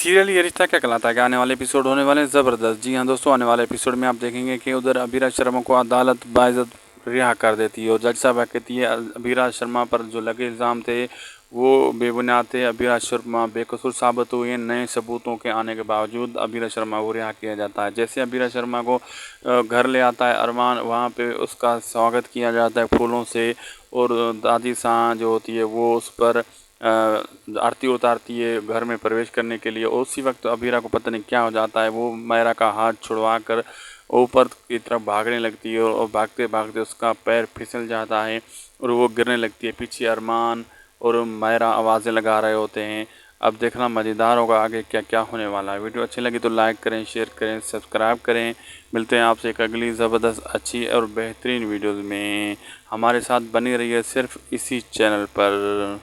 Serial ये रिश्ता क्या कहलाता है कि आने वाले एपिसोड होने वाले हैं ज़बरदस्त। जी हाँ दोस्तों, आने वाले एपिसोड में आप देखेंगे कि उधर अभिराज शर्मा को अदालत बाइज्जत रिहा कर देती है और जज साहब कहती है अभिराज शर्मा पर जो लगे इल्ज़ाम थे वो बेबुनियाद थे। अभिराज शर्मा बेकसूर साबित हुए। नए सबूतों के आने के बावजूद अभिराज शर्मा को रिहा किया जाता है। जैसे अभिराज शर्मा को घर ले आता है अरमान, वहाँ पे उसका स्वागत किया जाता है फूलों से और दादी सां जो होती है वो उस पर आरती उतारती है घर में प्रवेश करने के लिए। और उसी वक्त अबीरा को पता नहीं क्या हो जाता है, वो मायरा का हाथ छुड़वा कर ऊपर की तरफ भागने लगती है और भागते भागते उसका पैर फिसल जाता है और वो गिरने लगती है। पीछे अरमान और मायरा आवाज़ें लगा रहे होते हैं। अब देखना मज़ेदार होगा आगे क्या क्या होने वाला है। वीडियो अच्छी लगी तो लाइक करें, शेयर करें, सब्सक्राइब करें। मिलते हैं आपसे एक अगली ज़बरदस्त अच्छी और बेहतरीन वीडियोज़ में। हमारे साथ बनी रहिए सिर्फ इसी चैनल पर।